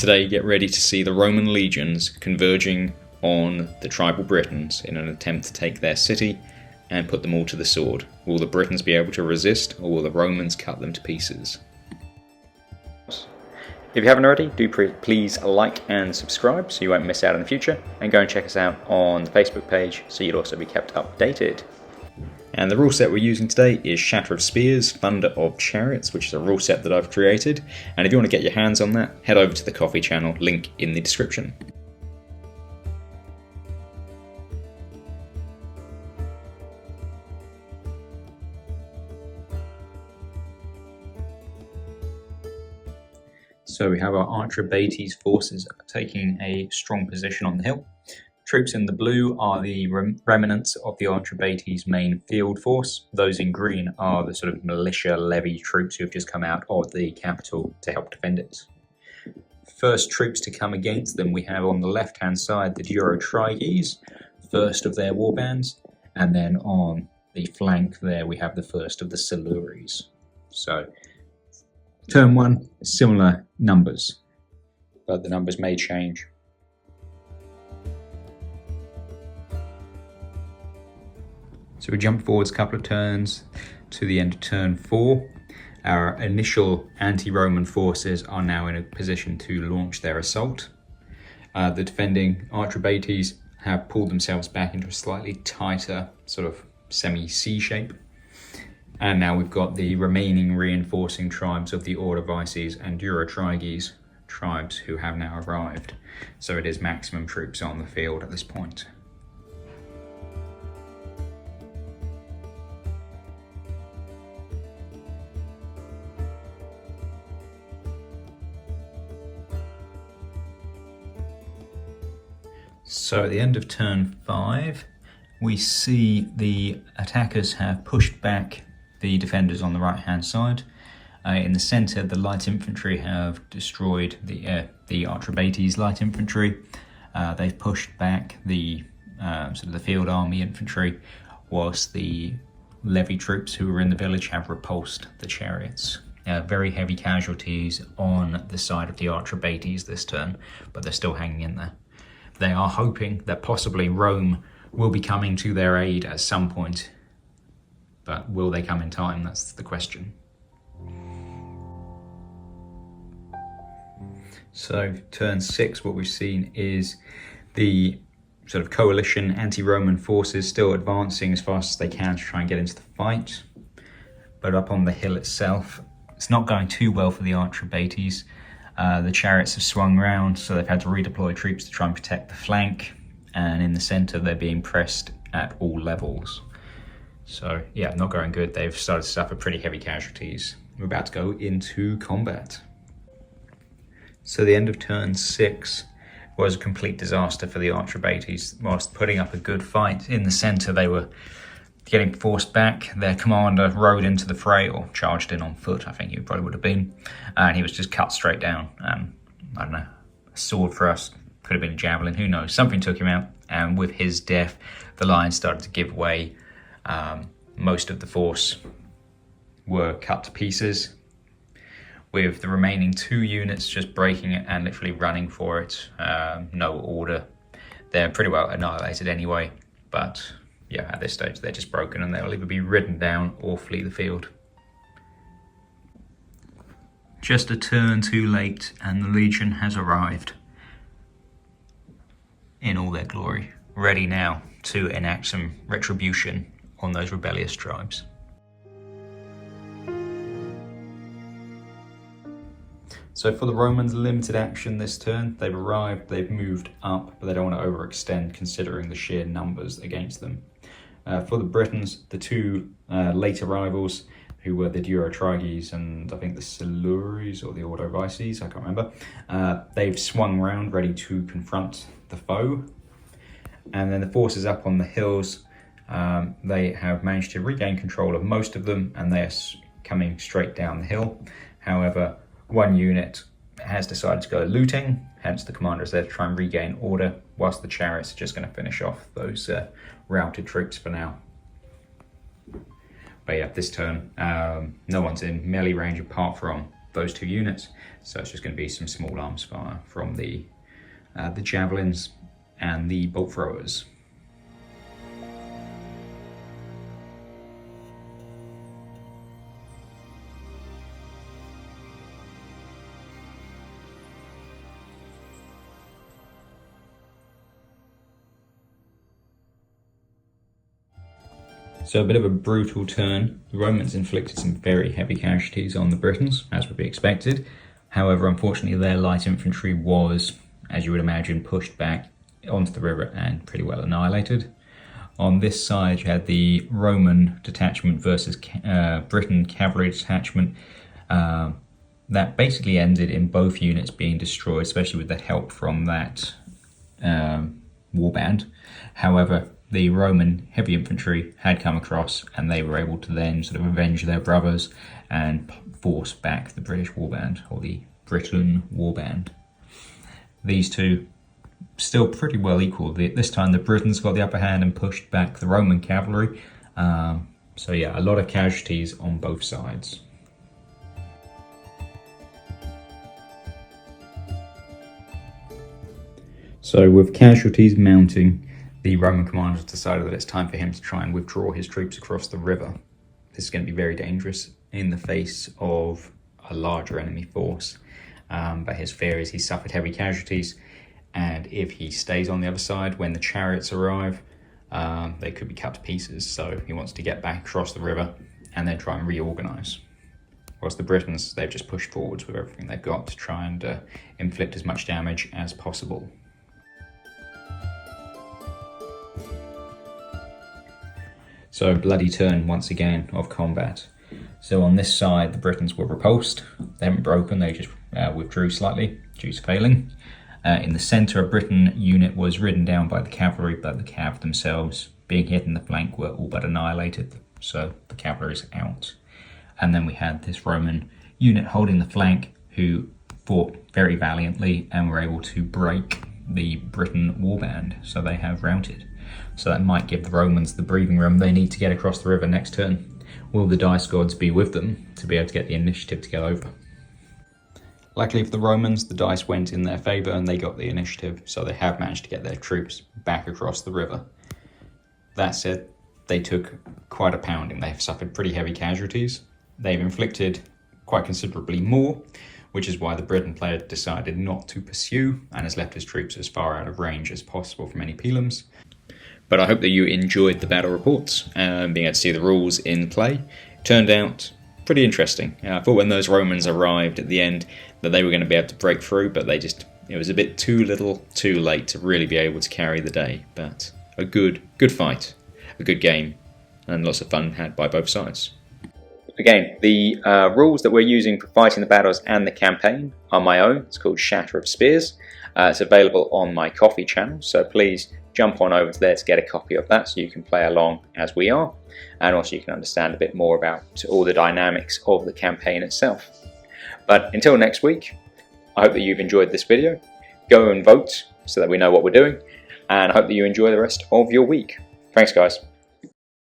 Today, get ready to see the Roman legions converging on the tribal Britons in an attempt to take their city and put them all to the sword. Will the Britons be able to resist, or will the Romans cut them to pieces? If you haven't already, do please like and subscribe so you won't miss out in the future, and go and check us out on the Facebook page so you'd also be kept updated. And the rule set we're using today is Shatter of Spears, Thunder of Chariots, which is a rule set that I've created. And if you want to get your hands on that, head over to the Coffee channel, link in the description. So we have our Archabates forces taking a strong position on the hill. Troops in the blue are the remnants of the Archabates' main field force. Those in green are the sort of militia levy troops who have just come out of the capital to help defend it. First troops to come against them, we have on the left-hand side the Durotriges, first of their warbands, and then on the flank there we have the first of the Silures. So, turn one, similar numbers, but the numbers may change. So we jump forwards a couple of turns to the end of turn 4. Our initial anti-Roman forces are now in a position to launch their assault. The defending Archabates have pulled themselves back into a slightly tighter sort of semi-C shape. And now we've got the remaining reinforcing tribes of the Ordovices and Durotriges tribes who have now arrived. So it is maximum troops on the field at this point. So at the end of turn 5, we see the attackers have pushed back the defenders on the right hand side. In the centre, the light infantry have destroyed the Archabates light infantry. They've pushed back the sort of the field army infantry, whilst the levy troops who were in the village have repulsed the chariots. Very heavy casualties on the side of the Archabates this turn, but they're still hanging in there. They are hoping that possibly Rome will be coming to their aid at some point, but will they come in time? That's the question. So turn 6, what we've seen is the sort of coalition anti-Roman forces still advancing as fast as they can to try and get into the fight. But up on the hill itself, it's not going too well for the Archabates. The chariots have swung round, so they've had to redeploy troops to try and protect the flank. And in the centre, they're being pressed at all levels. So yeah, not going good. They've started to suffer pretty heavy casualties. We're about to go into combat. So the end of turn 6 was a complete disaster for the Archabates. Whilst putting up a good fight in the centre, they were getting forced back. Their commander rode into the fray, or charged in on foot, I think he probably would have been, and he was just cut straight down. I don't know, a sword thrust, could have been a javelin, who knows. Something took him out, and with his death, the lines started to give way. Most of the force were cut to pieces, with the remaining 2 units just breaking it and literally running for it. No order. They're pretty well annihilated anyway, but yeah, at this stage they're just broken and they'll either be ridden down or flee the field. Just a turn too late and the Legion has arrived in all their glory, ready now to enact some retribution on those rebellious tribes. So for the Romans, limited action this turn. They've arrived, they've moved up, but they don't want to overextend considering the sheer numbers against them. For the Britons, the 2 late arrivals, who were the Durotriges and I think the Silures or the Ordovices, I can't remember, they've swung round ready to confront the foe. And then the forces up on the hills, they have managed to regain control of most of them and they are coming straight down the hill. However, one unit has decided to go looting, hence the commander is there to try and regain order, whilst the chariots are just going to finish off those routed troops for now. But yeah, this turn, no one's in melee range apart from those two units. So it's just going to be some small arms fire from the javelins and the bolt throwers. So a bit of a brutal turn. The Romans inflicted some very heavy casualties on the Britons, as would be expected. However, unfortunately, their light infantry was, as you would imagine, pushed back onto the river and pretty well annihilated. On this side, you had the Roman detachment versus Briton cavalry detachment. That basically ended in both units being destroyed, especially with the help from that warband. However, the Roman heavy infantry had come across and they were able to then sort of avenge their brothers and force back the British warband, or the Briton warband. These two still pretty well equal. This time the Britons got the upper hand and pushed back the Roman cavalry. So yeah, a lot of casualties on both sides. So with casualties mounting, the Roman commanders decided that it's time for him to try and withdraw his troops across the river. This is going to be very dangerous in the face of a larger enemy force. But his fear is he suffered heavy casualties, and if he stays on the other side when the chariots arrive, they could be cut to pieces. So he wants to get back across the river and then try and reorganize. Whilst the Britons, they've just pushed forwards with everything they've got to try and inflict as much damage as possible. So bloody turn once again of combat. So on this side, the Britons were repulsed. They haven't broken, they just withdrew slightly due to failing. In the centre, a Briton unit was ridden down by the cavalry, but the cav themselves, being hit in the flank, were all but annihilated. So the cavalry is out. And then we had this Roman unit holding the flank who fought very valiantly and were able to break the Briton warband. So they have routed. So that might give the Romans the breathing room they need to get across the river next turn. Will the dice gods be with them to be able to get the initiative to get over? Luckily for the Romans, the dice went in their favour and they got the initiative, so they have managed to get their troops back across the river. That said, they took quite a pounding. They've suffered pretty heavy casualties. They've inflicted quite considerably more, which is why the Briton player decided not to pursue and has left his troops as far out of range as possible from any pilums. But I hope that you enjoyed the battle reports and being able to see the rules in play. Turned out pretty interesting. I thought when those Romans arrived at the end that they were going to be able to break through, but it was a bit too little, too late to really be able to carry the day. But a good fight, a good game, and lots of fun had by both sides. Again, the rules that we're using for fighting the battles and the campaign are my own. It's called Shatter of Spears. It's available on my Coffee channel, so please jump on over to there to get a copy of that so you can play along as we are, and also you can understand a bit more about all the dynamics of the campaign itself. But until next week, I hope that you've enjoyed this video. Go and vote so that we know what we're doing, and I hope that you enjoy the rest of your week. Thanks guys.